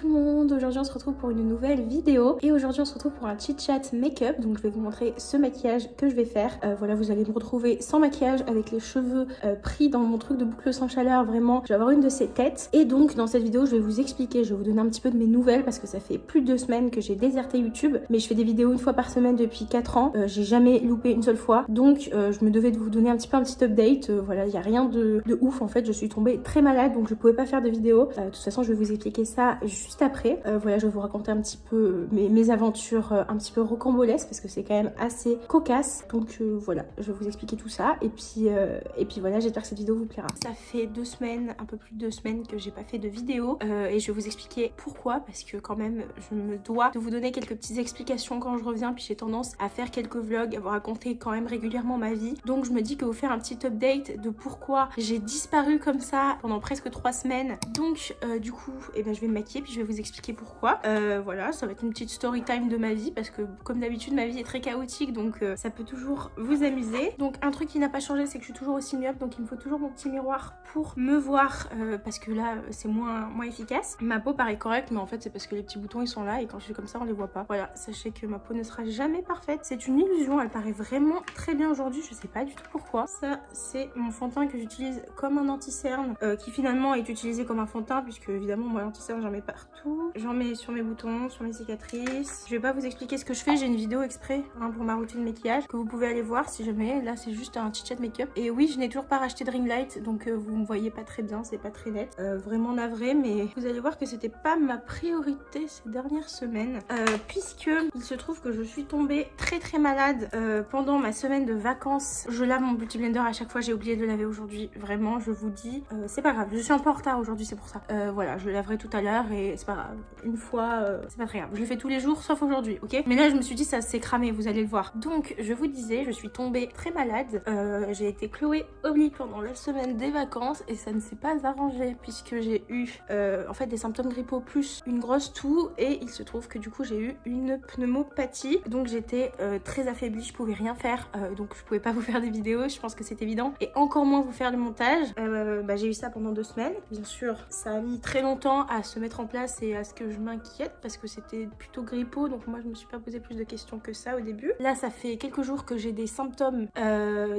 tout le monde, aujourd'hui on se retrouve pour une nouvelle vidéo et aujourd'hui on se retrouve pour un chit chat make-up. Donc je vais vous montrer ce maquillage que je vais faire. Voilà, vous allez me retrouver sans maquillage avec les cheveux pris dans mon truc de boucle sans chaleur. Vraiment, je vais avoir une de ces têtes. Et donc dans cette vidéo je vais vous expliquer, je vais vous donner un petit peu de mes nouvelles parce que ça fait plus de 2 semaines que j'ai déserté YouTube. Mais je fais des vidéos une fois par semaine depuis 4 ans. J'ai jamais loupé une seule fois. Donc je me devais de vous donner un petit update. Voilà, il n'y a rien de ouf en fait. Je suis tombée très malade donc je pouvais pas faire de vidéo. De toute façon je vais vous expliquer ça juste après. Voilà, je vais vous raconter un petit peu mes aventures un petit peu rocambolesques parce que c'est quand même assez cocasse. Donc voilà, je vais vous expliquer tout ça et puis voilà, j'espère que cette vidéo vous plaira. Ça fait 2 semaines, un peu plus de 2 semaines que j'ai pas fait de vidéo et je vais vous expliquer pourquoi, parce que quand même je me dois de vous donner quelques petites explications quand je reviens, puis j'ai tendance à faire quelques vlogs, à vous raconter quand même régulièrement ma vie. Donc je me dis que vous faire un petit update de pourquoi j'ai disparu comme ça pendant presque 3 semaines. Donc du coup je vais me maquiller puis je vais vous expliquer pourquoi. Voilà, ça va être une petite story time de ma vie parce que comme d'habitude ma vie est très chaotique, donc ça peut toujours vous amuser. Donc un truc qui n'a pas changé, c'est que je suis toujours aussi myope, donc il me faut toujours mon petit miroir pour me voir parce que là c'est moins efficace. Ma peau paraît correcte, mais en fait c'est parce que les petits boutons ils sont là et quand je suis comme ça on les voit pas. Voilà, sachez que ma peau ne sera jamais parfaite, c'est une illusion. Elle paraît vraiment très bien aujourd'hui, je sais pas du tout pourquoi. Ça c'est mon fond de teint que j'utilise comme un anti-cerne qui finalement est utilisé comme un fond de teint puisque évidemment moi l'anti-cerne j'en mets partout. J'en mets sur mes boutons, sur mes cicatrices. Je vais pas vous expliquer ce que je fais, j'ai une vidéo exprès pour ma routine maquillage que vous pouvez aller voir si jamais. Là c'est juste un chit chat make-up. Et oui, je n'ai toujours pas racheté de ring light, donc vous me voyez pas très bien, c'est pas très net. Vraiment navré, mais vous allez voir que c'était pas ma priorité ces dernières semaines puisque il se trouve que je suis tombée très malade pendant ma semaine de vacances. Je lave mon beauty blender à chaque fois, j'ai oublié de le laver aujourd'hui, vraiment je vous dis, c'est pas grave, je suis un peu en retard aujourd'hui, c'est pour ça. Voilà, je le laverai tout à l'heure et c'est pas grave, une fois c'est pas très grave, je le fais tous les jours sauf aujourd'hui, ok? Mais là je me suis dit ça s'est cramé, vous allez le voir. Donc je vous disais, je suis tombée très malade, j'ai été clouée au lit pendant la semaine des vacances et ça ne s'est pas arrangé puisque j'ai eu en fait des symptômes grippaux plus une grosse toux et il se trouve que du coup j'ai eu une pneumopathie, donc j'étais très affaiblie, je pouvais rien faire, donc je pouvais pas vous faire des vidéos, je pense que c'est évident, et encore moins vous faire le montage. J'ai eu ça pendant 2 semaines, bien sûr ça a mis très longtemps à se mettre en place et à ce que je m'inquiète parce que c'était plutôt grippaux, donc moi je me suis pas posé plus de questions que ça au début. Là ça fait quelques jours que j'ai des symptômes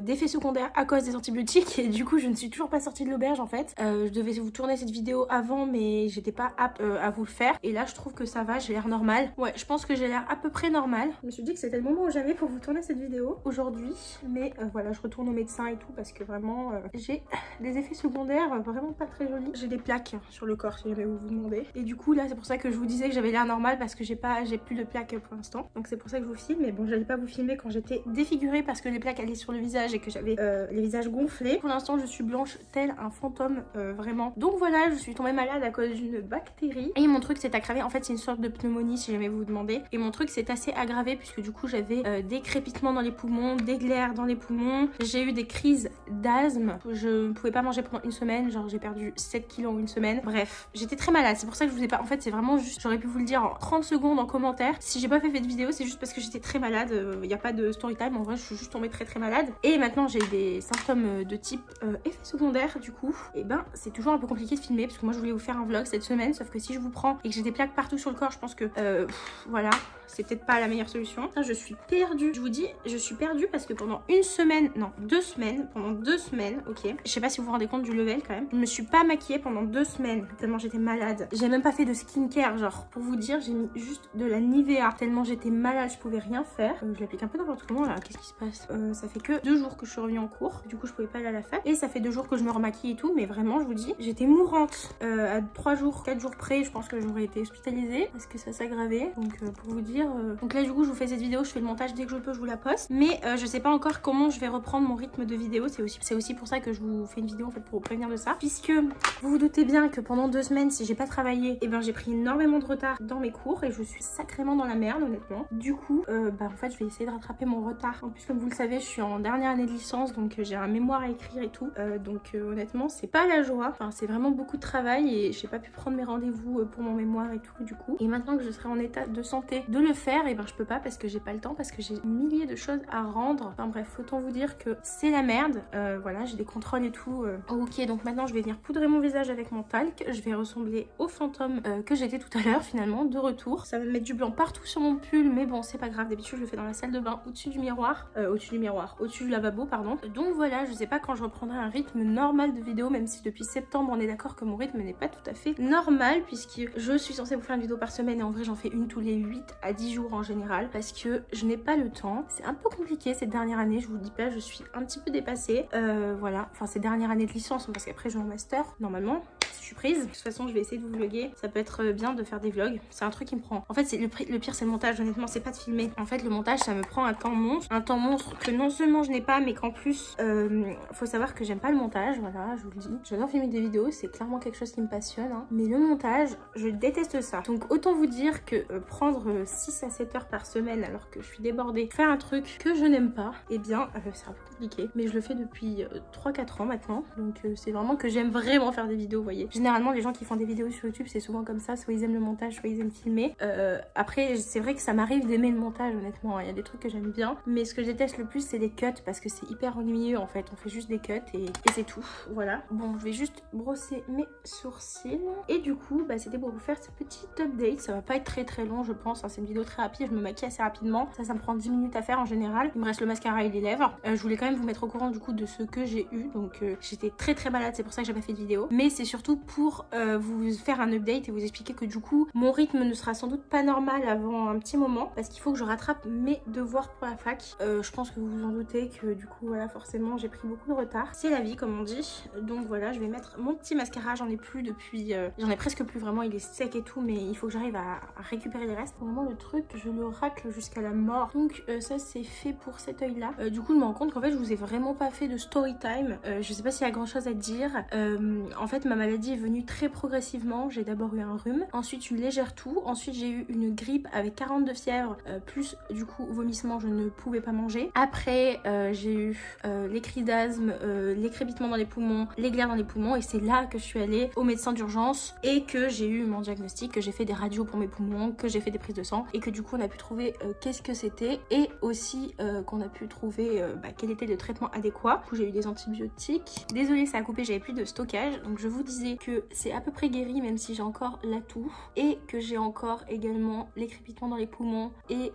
d'effets secondaires à cause des antibiotiques et du coup je ne suis toujours pas sortie de l'auberge en fait. Je devais vous tourner cette vidéo avant mais j'étais pas apte à vous le faire et là je trouve que ça va, j'ai l'air normal. Ouais, je pense que j'ai l'air à peu près normal. Je me suis dit que c'était le moment ou jamais pour vous tourner cette vidéo aujourd'hui, mais voilà, je retourne au médecin et tout parce que vraiment j'ai des effets secondaires vraiment pas très jolis. J'ai des plaques sur le corps si jamais vous vous demandez, et du coup là c'est pour ça que je vous disais que j'avais l'air normal parce que j'ai plus de plaques pour l'instant, donc c'est pour ça que je vous filme. Mais bon, j'allais pas vous filmer quand j'étais défigurée parce que les plaques allaient sur le visage et que j'avais les visages gonflés. Pour l'instant je suis blanche tel un fantôme, vraiment. Donc voilà, je suis tombée malade à cause d'une bactérie et mon truc s'est aggravé. En fait c'est une sorte de pneumonie si jamais vous vous demandez, et mon truc s'est assez aggravé puisque du coup j'avais des crépitements dans les poumons, des glaires dans les poumons, j'ai eu des crises d'asthme, je ne pouvais pas manger pendant une semaine, genre j'ai perdu 7 kilos en une semaine. Bref, j'étais très malade, c'est pour ça que je vous ai pas, en fait c'est vraiment juste, j'aurais pu vous le dire en 30 secondes en commentaire. Si j'ai pas fait de vidéo c'est juste parce que j'étais très malade, il n'y a pas de story time, en vrai je suis juste tombée très malade et maintenant j'ai des symptômes de type effet secondaire. Du coup et c'est toujours un peu compliqué de filmer parce que moi je voulais vous faire un vlog cette semaine, sauf que si je vous prends et que j'ai des plaques partout sur le corps, je pense que voilà, c'est peut-être pas la meilleure solution. Je suis perdue, je vous dis, je suis perdue parce que pendant une semaine, non 2 semaines, pendant 2 semaines, ok, je sais pas si vous vous rendez compte du level quand même, je me suis pas maquillée pendant 2 semaines tellement j'étais malade. J'ai même pas fait de skincare, genre pour vous dire j'ai mis juste de la Nivea tellement j'étais malade, je pouvais rien faire. Je l'applique un peu n'importe comment là, qu'est-ce qui se passe? Ça fait que 2 jours que je suis revenue en cours, du coup je pouvais pas aller à la fac et ça fait 2 jours que je me remaquille et tout, mais vraiment je vous dis j'étais mourante. À 3 jours, 4 jours près je pense que j'aurais été hospitalisée parce que ça s'aggravait, donc pour vous dire donc là du coup je vous fais cette vidéo, je fais le montage dès que je peux, je vous la poste, mais je sais pas encore comment je vais reprendre mon rythme de vidéo. C'est aussi pour ça que je vous fais une vidéo en fait, pour vous prévenir de ça, puisque vous vous doutez bien que pendant 2 semaines si j'ai pas travaillé, et j'ai pris énormément de retard dans mes cours et je suis sacrément dans la merde honnêtement. Du coup en fait je vais essayer de rattraper mon retard. En plus comme vous le savez je suis en dernière année de licence, donc j'ai un mémoire à écrire et tout, donc honnêtement c'est pas la joie, enfin c'est vraiment beaucoup de travail et j'ai pas pu prendre mes rendez-vous pour mon mémoire et tout du coup. Et maintenant que je serai en état de santé de le faire, et ben je peux pas parce que j'ai pas le temps, parce que j'ai milliers de choses à rendre. Enfin bref, autant vous dire que c'est la merde. Voilà, j'ai des contrôles et tout. Ok, donc maintenant je vais venir poudrer mon visage avec mon talc. Je vais ressembler au fantôme que j'étais tout à l'heure finalement, de retour. Ça va me mettre du blanc partout sur mon pull, mais bon, c'est pas grave. D'habitude, je le fais dans la salle de bain, au-dessus du miroir. Au-dessus du lavabo, pardon. Donc voilà, je sais pas quand je reprendrai un rythme normal de vidéo, même si depuis septembre, on est d'accord que mon rythme n'est pas tout à fait normal, puisque je suis censée vous faire une vidéo par semaine, et en vrai, j'en fais une tous les 8 à 10 jours en général, parce que je n'ai pas le temps. C'est un peu compliqué cette dernière année, je vous le dis pas, je suis un petit peu dépassée. Voilà, enfin, ces dernières années de licence, parce qu'après, je vais en master, normalement. Je suis prise. De toute façon, je vais essayer de vous vlogger. Ça peut être bien de faire des vlogs. C'est un truc qui me prend. En fait, c'est le pire, c'est le montage. Honnêtement, c'est pas de filmer. En fait, le montage, ça me prend un temps monstre. Un temps monstre que non seulement je n'ai pas, mais qu'en plus, faut savoir que j'aime pas le montage. Voilà, je vous le dis. J'adore filmer des vidéos. C'est clairement quelque chose qui me passionne. Hein. Mais le montage, je déteste ça. Donc, autant vous dire que prendre 6 à 7 heures par semaine alors que je suis débordée, faire un truc que je n'aime pas, eh bien, c'est un peu compliqué. Mais je le fais depuis 3-4 ans maintenant. Donc, c'est vraiment que j'aime vraiment faire des vidéos, vous voyez. Généralement, les gens qui font des vidéos sur YouTube, c'est souvent comme ça. Soit ils aiment le montage, soit ils aiment filmer. Après, c'est vrai que ça m'arrive d'aimer le montage, honnêtement. Il y a des trucs que j'aime bien. Mais ce que je déteste le plus, c'est les cuts, parce que c'est hyper ennuyeux, en fait. On fait juste des cuts et c'est tout. Voilà. Bon, je vais juste brosser mes sourcils. Et du coup, bah, c'était pour vous faire ce petit update. Ça va pas être très long, je pense. Hein. C'est une vidéo très rapide. Je me maquille assez rapidement. Ça me prend 10 minutes à faire en général. Il me reste le mascara et les lèvres. Je voulais quand même vous mettre au courant, du coup, de ce que j'ai eu. Donc, j'étais très malade. C'est pour ça que j'ai pas fait de vidéo. Mais c'est surtout pour vous faire un update et vous expliquer que du coup mon rythme ne sera sans doute pas normal avant un petit moment, parce qu'il faut que je rattrape mes devoirs pour la fac. Je pense que vous vous en doutez que du coup voilà, forcément j'ai pris beaucoup de retard. C'est la vie, comme on dit. Donc voilà, je vais mettre mon petit mascara. J'en ai plus depuis... j'en ai presque plus, vraiment, il est sec et tout, mais il faut que j'arrive à récupérer les restes. Pour le moment, le truc, je le racle jusqu'à la mort. Donc ça, c'est fait pour cet œil là. Du coup, je me rends compte qu'en fait, je vous ai vraiment pas fait de story time. Je sais pas s'il y a grand chose à dire. En fait, ma maladie est venue très progressivement. J'ai d'abord eu un rhume, ensuite une légère toux, ensuite j'ai eu une grippe avec 42 fièvres, plus du coup vomissement, je ne pouvais pas manger. Après j'ai eu les cris d'asthme, les crépitements dans les poumons, les glaires dans les poumons, et c'est là que je suis allée au médecin d'urgence et que j'ai eu mon diagnostic, que j'ai fait des radios pour mes poumons, que j'ai fait des prises de sang, et que du coup on a pu trouver qu'est-ce que c'était, et aussi qu'on a pu trouver quel était le traitement adéquat. Du coup j'ai eu des antibiotiques. Désolée, ça a coupé, j'avais plus de stockage, donc je vous disais que c'est à peu près guéri, même si j'ai encore la toux, et que j'ai encore également les crépitements dans les poumons et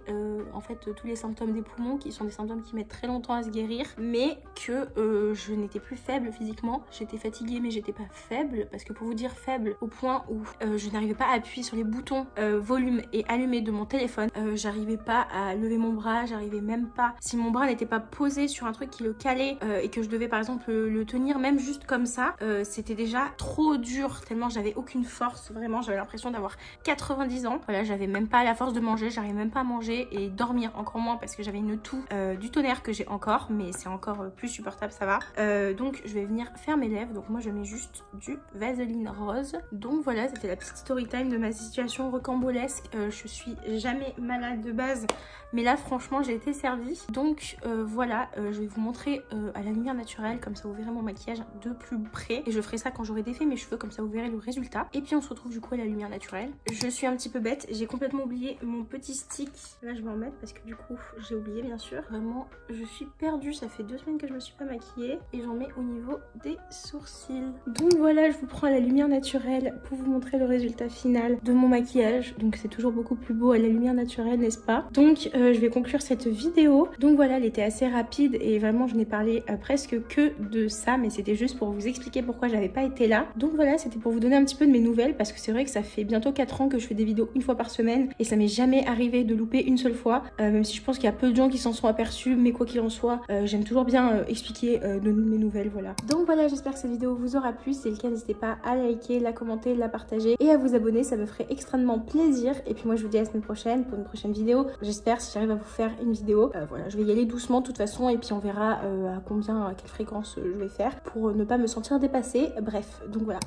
en fait tous les symptômes des poumons, qui sont des symptômes qui mettent très longtemps à se guérir, mais que je n'étais plus faible physiquement. J'étais fatiguée, mais j'étais pas faible, parce que pour vous dire, faible au point où je n'arrivais pas à appuyer sur les boutons volume et allumer de mon téléphone, j'arrivais pas à lever mon bras, j'arrivais même pas, si mon bras n'était pas posé sur un truc qui le calait et que je devais par exemple le tenir même juste comme ça, c'était déjà trop dur, tellement j'avais aucune force, vraiment j'avais l'impression d'avoir 90 ans. Voilà, j'avais même pas la force de manger, j'arrivais même pas à manger, et dormir encore moins, parce que j'avais une toux du tonnerre que j'ai encore, mais c'est encore plus supportable, ça va. Donc je vais venir faire mes lèvres, donc moi je mets juste du Vaseline rose. Donc voilà, c'était la petite story time de ma situation rocambolesque. Je suis jamais malade de base, mais là franchement j'ai été servie. Donc voilà, je vais vous montrer à la lumière naturelle, comme ça vous verrez mon maquillage de plus près, et je ferai ça quand j'aurai défait mes cheveux, comme ça vous verrez le résultat. Et puis on se retrouve du coup à la lumière naturelle. Je suis un petit peu bête, j'ai complètement oublié mon petit stick. Là je vais en mettre parce que du coup j'ai oublié, bien sûr. Vraiment je suis perdue, ça fait 2 semaines que je me suis pas maquillée, et j'en mets au niveau des sourcils. Donc voilà, je vous prends à la lumière naturelle pour vous montrer le résultat final de mon maquillage. Donc c'est toujours beaucoup plus beau à la lumière naturelle, n'est-ce pas? Donc je vais conclure cette vidéo. Donc voilà, elle était assez rapide et vraiment je n'ai parlé presque que de ça, mais c'était juste pour vous expliquer pourquoi j'avais pas été là. Donc voilà, c'était pour vous donner un petit peu de mes nouvelles, parce que c'est vrai que ça fait bientôt 4 ans que je fais des vidéos une fois par semaine, et ça m'est jamais arrivé de louper une seule fois, même si je pense qu'il y a peu de gens qui s'en sont aperçus, mais quoi qu'il en soit, j'aime toujours bien expliquer de mes nouvelles, voilà. Donc voilà, j'espère que cette vidéo vous aura plu. Si c'est le cas, n'hésitez pas à liker, la commenter, la partager et à vous abonner, ça me ferait extrêmement plaisir. Et puis moi je vous dis à la semaine prochaine pour une prochaine vidéo. J'espère, si j'arrive à vous faire une vidéo. Voilà, je vais y aller doucement de toute façon, et puis on verra à quelle fréquence je vais faire pour ne pas me sentir dépassée. Bref, donc voilà,